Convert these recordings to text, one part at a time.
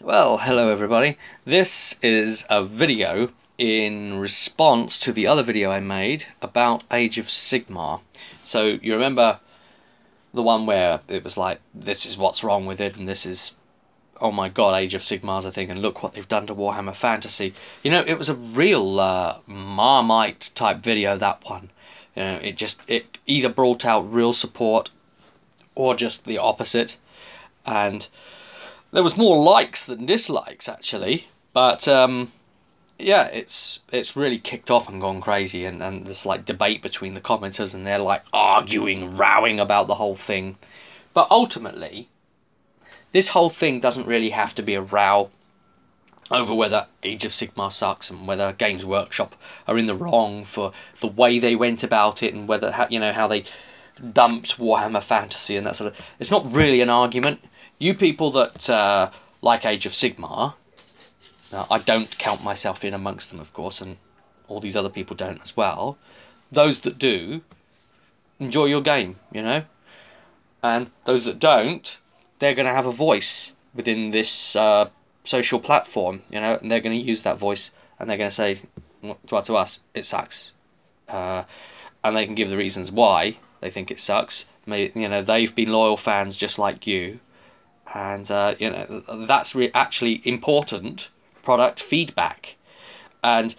Well, hello everybody. This is a video in response to the other video I made about Age of Sigmar. So you remember the one where it was like, this is what's wrong with it, and this is, oh my god, Age of Sigmar's a thing, and look what they've done to Warhammer Fantasy. You know, it was a real Marmite type video, that one. You know, it either brought out real support or just the opposite, and there was more likes than dislikes actually, but yeah, it's really kicked off and gone crazy, and there's like debate between the commenters, and they're like arguing, rowing about the whole thing. But ultimately, this whole thing doesn't really have to be a row over whether Age of Sigmar sucks and whether Games Workshop are in the wrong for the way they went about it, and whether how they dumped Warhammer Fantasy and that sort of. It's not really an argument. You people that like Age of Sigmar, I don't count myself in amongst them, of course, and all these other people don't as well. Those that do, enjoy your game, you know? And those that don't, they're going to have a voice within this social platform, you know, and they're going to use that voice, and they're going to say, to us, it sucks. And they can give the reasons why they think it sucks. You know, they've been loyal fans just like you. And you know, that's actually important product feedback. And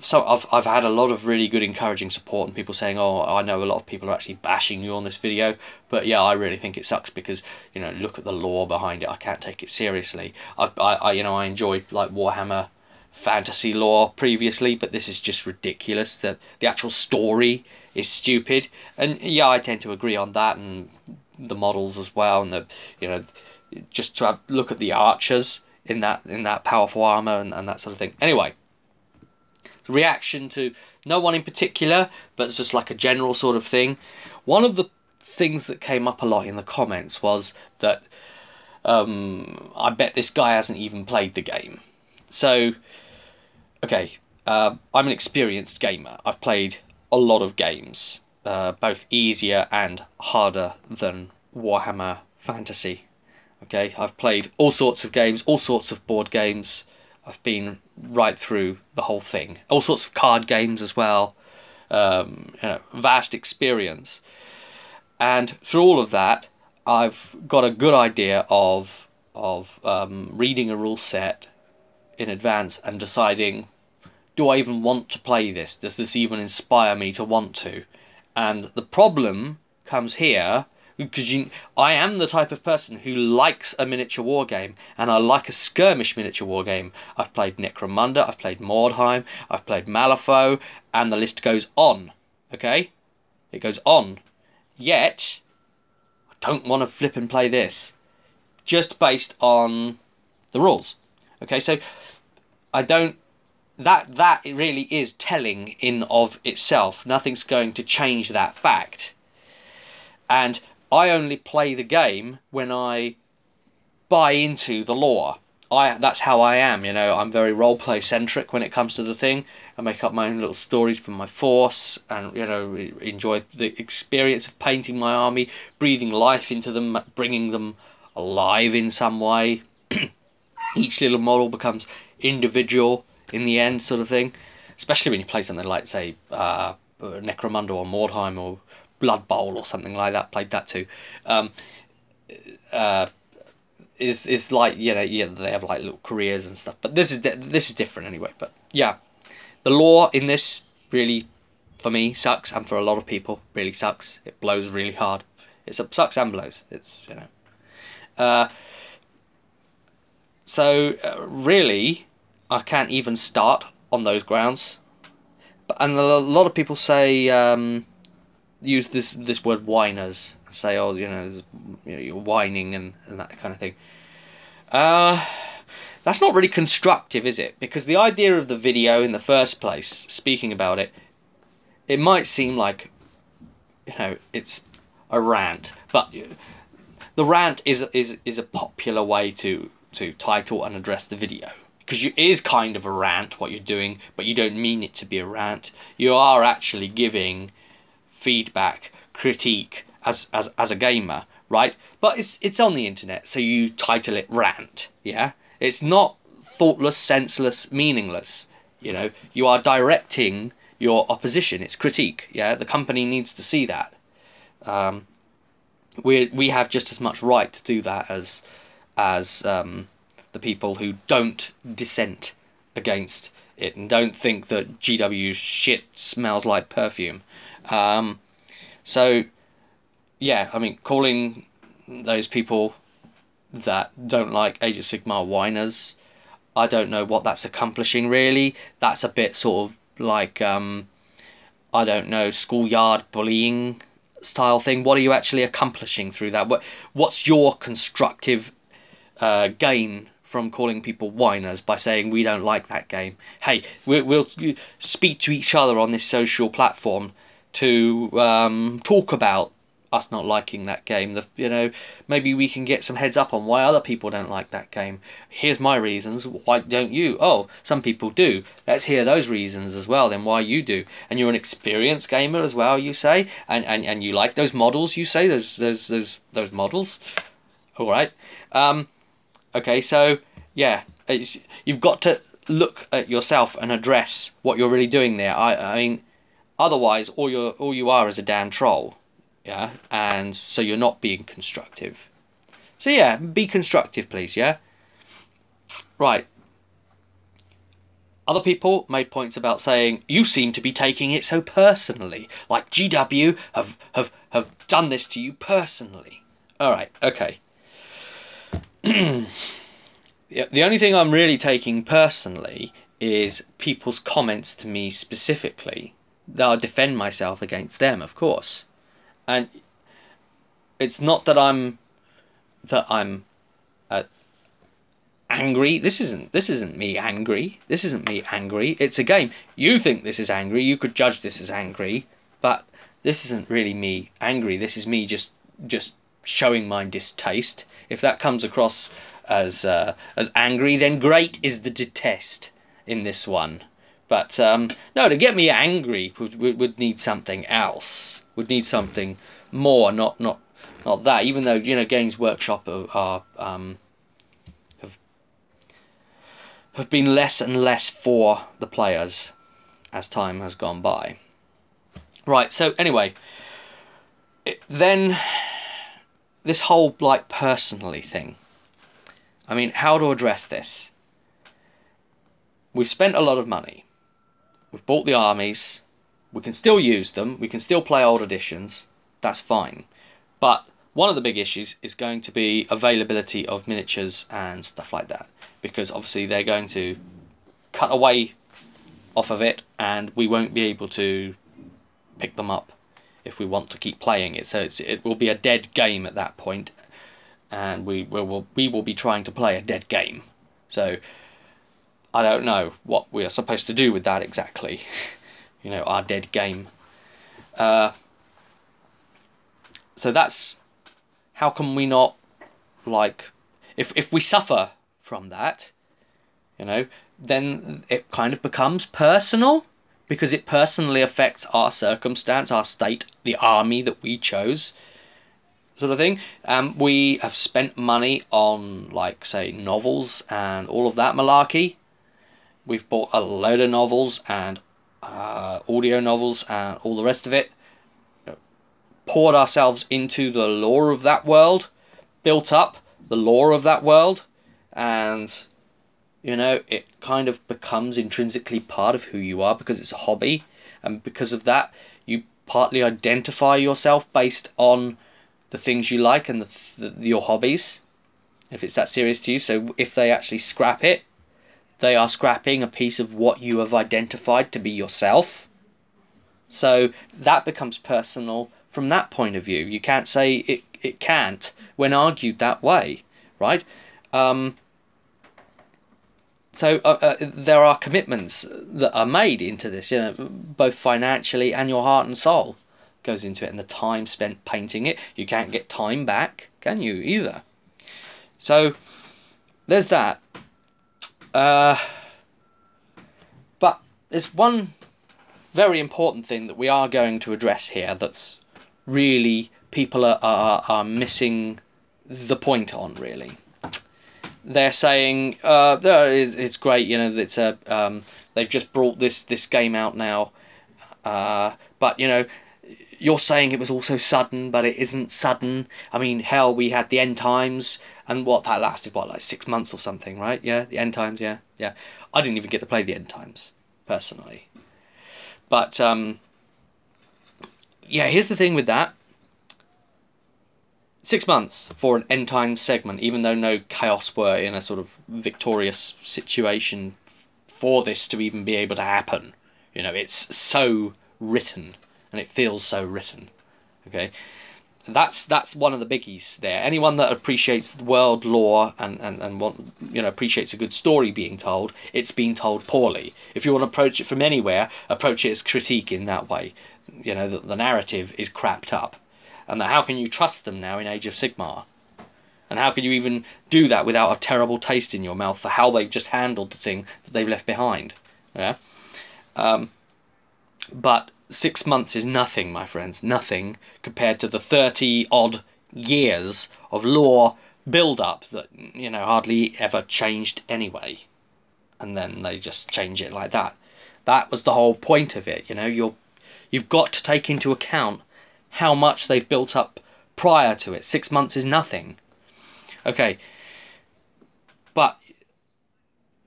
so I've had a lot of really good encouraging support, and people saying, oh, I know a lot of people are actually bashing you on this video, but yeah, I really think it sucks because, you know, look at the lore behind it. I can't take it seriously. I enjoyed like Warhammer Fantasy lore previously, but this is just ridiculous. The actual story is stupid, and yeah, I tend to agree on that, and the models as well, and just to look at the archers in that powerful armor and that sort of thing. Anyway, the reaction to no one in particular, but it's just like a general sort of thing. One of the things that came up a lot in the comments was that I bet this guy hasn't even played the game. So, okay, I'm an experienced gamer. I've played a lot of games, both easier and harder than Warhammer Fantasy. Okay, I've played all sorts of games, all sorts of board games. I've been right through the whole thing. All sorts of card games as well. Vast experience. And through all of that, I've got a good idea of reading a rule set in advance and deciding, do I even want to play this? Does this even inspire me to want to? And the problem comes here, because I am the type of person who likes a miniature war game, and I like a skirmish miniature war game. I've played Necromunda, I've played Mordheim, I've played Malifaux, and the list goes on. Okay? It goes on. Yet, I don't want to flip and play this. Just based on the rules. Okay, so I don't... That really is telling in of itself. Nothing's going to change that fact. And I only play the game when I buy into the lore. That's how I am, you know. I'm very roleplay centric when it comes to the thing. I make up my own little stories from my force, and, you know, enjoy the experience of painting my army, breathing life into them, bringing them alive in some way. Each little model becomes individual in the end, sort of thing. Especially when you play something like, say, Necromunda or Mordheim or Blood Bowl or something like that. Played that too. Is like, you know, yeah, they have like little careers and stuff. But this is different anyway. But yeah, the lore in this really, for me, sucks, and for a lot of people, really sucks. It blows really hard. It sucks and blows. It's, you know. So really, I can't even start on those grounds. And a lot of people say, use this word whiners, say, oh, you know, you're whining and that kind of thing. That's not really constructive, is it? Because the idea of the video in the first place, speaking about it, it might seem like, you know, it's a rant, but the rant is a popular way to title and address the video. Because it is kind of a rant, what you're doing, but you don't mean it to be a rant. You are actually giving feedback, critique as a gamer, right? But it's on the internet, so you title it rant, yeah? It's not thoughtless, senseless, meaningless. You know, you are directing your opposition. It's critique. Yeah, the company needs to see that. We have just as much right to do that as the people who don't dissent against it and don't think that GW's shit smells like perfume. So yeah, I mean, calling those people that don't like Age of Sigmar whiners, I don't know what that's accomplishing really. That's a bit sort of like I don't know, schoolyard bullying style thing. What are you actually accomplishing through that? What's your constructive gain from calling people whiners by saying we don't like that game? Hey, we'll speak to each other on this social platform to talk about us not liking that game. You know, maybe we can get some heads up on why other people don't like that game. Here's my reasons. Why don't you? Oh, some people do. Let's hear those reasons as well. Then why you do? And you're an experienced gamer as well, you say, and you like those models. You say those models. All right. Okay. So yeah, you've got to look at yourself and address what you're really doing there. I mean, otherwise, all you are is a damn troll. Yeah, and so you're not being constructive. So yeah, be constructive, please, yeah? Right. Other people made points about saying, you seem to be taking it so personally. Like GW have done this to you personally. Alright, okay. The only thing I'm really taking personally is people's comments to me specifically. I'll defend myself against them, of course. And it's not that I'm angry. This isn't me angry. This isn't me angry. It's a game. You think this is angry. You could judge this as angry, but this isn't really me angry. This is me just showing my distaste. If that comes across as angry, then great is the detest in this one. But no, to get me angry would need something else. Would need something more, not that. Even though, you know, Games Workshop have been less and less for the players as time has gone by. Right. So anyway, then this whole like personally thing. I mean, how to address this? We've spent a lot of money. We've bought the armies. We can still use them. We can still play old editions. That's fine. But one of the big issues is going to be availability of miniatures and stuff like that. Because obviously they're going to cut away off of it and we won't be able to pick them up if we want to keep playing it. So it will be a dead game at that point. And we will be trying to play a dead game. So I don't know what we are supposed to do with that exactly. You know, our dead game. So that's, how can we not, like, if we suffer from that, you know, then it kind of becomes personal, because it personally affects our circumstance, our state, the army that we chose, sort of thing. We have spent money on, like, say, novels and all of that malarkey. We've bought a load of novels and audio novels and all the rest of it, poured ourselves into the lore of that world, built up the lore of that world, and you know, it kind of becomes intrinsically part of who you are because it's a hobby, and because of that you partly identify yourself based on the things you like and your hobbies, if it's that serious to you. So if they actually scrap it, they are scrapping a piece of what you have identified to be yourself. So that becomes personal from that point of view. You can't say it can't when argued that way, right? So there are commitments that are made into this, you know, both financially and your heart and soul goes into it, and the time spent painting it. You can't get time back, can you, either? So there's that. But there's one very important thing that we are going to address here that's really people are missing the point on, really. they're saying it's great, you know, it's a they've just brought this game out now, but you know, you're saying it was also sudden, but it isn't sudden. I mean, hell, we had the end times, and what that lasted, what, like 6 months or something, right? Yeah, the end times, yeah. I didn't even get to play the end times personally, but yeah. Here's the thing with that. 6 months for an end time segment, even though no chaos were in a sort of victorious situation for this to even be able to happen. You know, it's so written, and it feels so written. Okay, that's one of the biggies there. Anyone that appreciates the world lore and want, you know, appreciates a good story being told, it's being told poorly. If you want to approach it from anywhere, approach it as critique in that way. You know, the narrative is crapped up. And how can you trust them now in Age of Sigmar? And how can you even do that without a terrible taste in your mouth for how they've just handled the thing that they've left behind? Yeah. But 6 months is nothing, my friends, nothing compared to the 30-odd years of lore build-up that, you know, hardly ever changed anyway. And then they just change it like that. That was the whole point of it, you know. You've got to take into account how much they've built up prior to it. 6 months is nothing. Okay. But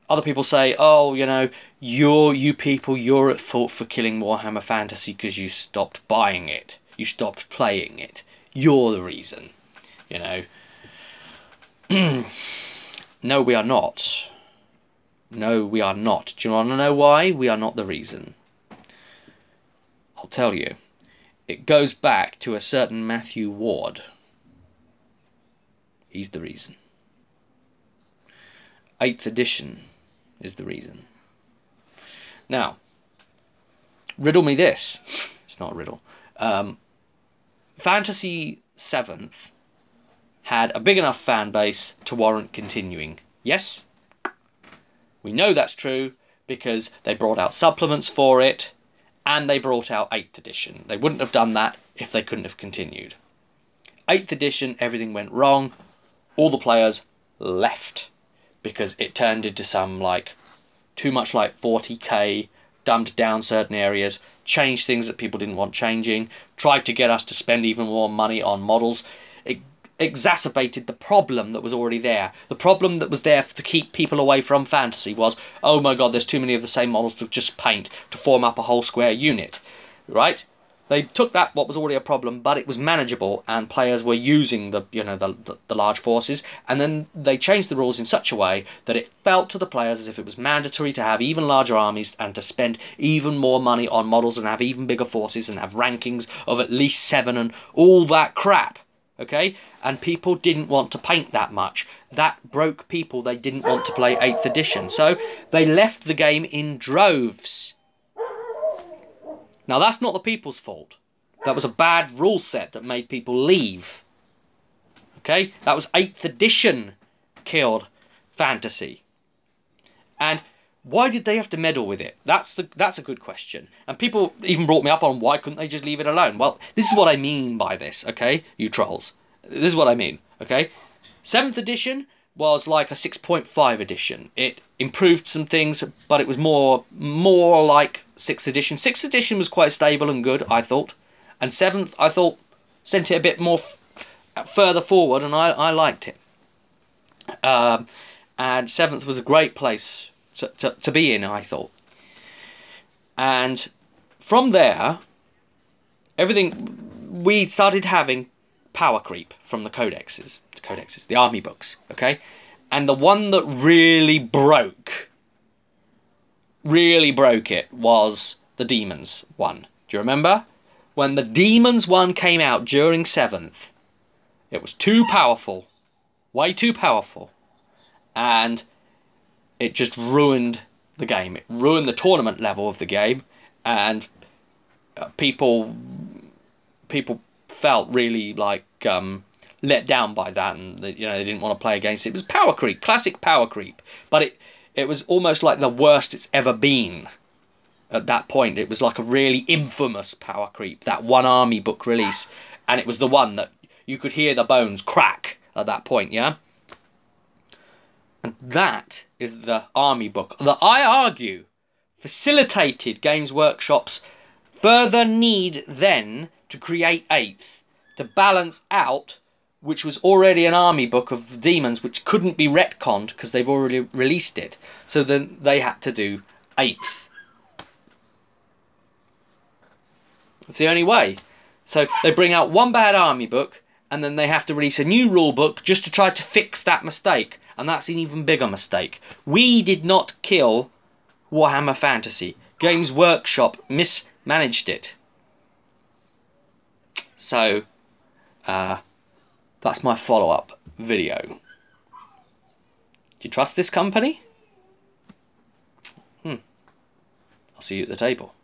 other people say, oh, you know, you're at fault for killing Warhammer Fantasy because you stopped buying it. You stopped playing it. You're the reason. You know. No, we are not. No, we are not. Do you want to know why? We are not the reason. I'll tell you. It goes back to a certain Matthew Ward. He's the reason. 8th edition is the reason. Now, riddle me this. It's not a riddle. Fantasy 7th had a big enough fan base to warrant continuing. Yes? We know that's true because they brought out supplements for it. And they brought out 8th edition. They wouldn't have done that if they couldn't have continued. 8th edition, everything went wrong. All the players left. Because it turned into some, like, too much like 40k, dumbed down certain areas, changed things that people didn't want changing, tried to get us to spend even more money on models. It exacerbated the problem that was already there. The problem that was there to keep people away from fantasy was, oh my god, there's too many of the same models to just paint to form up a whole square unit, right? They took that, what was already a problem, but it was manageable, and players were using the, you know, the large forces, and then they changed the rules in such a way that it felt to the players as if it was mandatory to have even larger armies and to spend even more money on models and have even bigger forces and have rankings of at least 7 and all that crap. Okay, and people didn't want to paint that much. That broke people. They didn't want to play 8th edition. So they left the game in droves. Now that's not the people's fault. That was a bad rule set that made people leave. Okay, that was 8th edition killed fantasy. And why did they have to meddle with it? That's a good question. And people even brought me up on why couldn't they just leave it alone? Well, this is what I mean by this, okay, you trolls. This is what I mean, okay? 7th edition was like a 6.5 edition. It improved some things, but it was more like 6th edition. 6th edition was quite stable and good, I thought. And 7th, I thought, sent it a bit more further forward, and I liked it. And 7th was a great place to be in, I thought. And from there, we started having power creep from the codexes, the army books, okay? And the one that really broke it was the Demons one. Do you remember? When the Demons one came out during 7th, it was too powerful, way too powerful, and it just ruined the game. It ruined the tournament level of the game, and people felt really like let down by that, and they didn't want to play against it. It was power creep, classic power creep, but it was almost like the worst it's ever been. At that point, it was like a really infamous power creep, that one army book release, and it was the one that you could hear the bones crack at that point, yeah? And that is the army book that I argue facilitated Games Workshop's further need then to create 8th to balance out, which was already an army book of demons which couldn't be retconned because they've already released it. So then they had to do 8th. It's the only way. So they bring out one bad army book and then they have to release a new rule book just to try to fix that mistake. And that's an even bigger mistake. We did not kill Warhammer Fantasy. Games Workshop mismanaged it. So, that's my follow-up video. Do you trust this company? I'll see you at the table.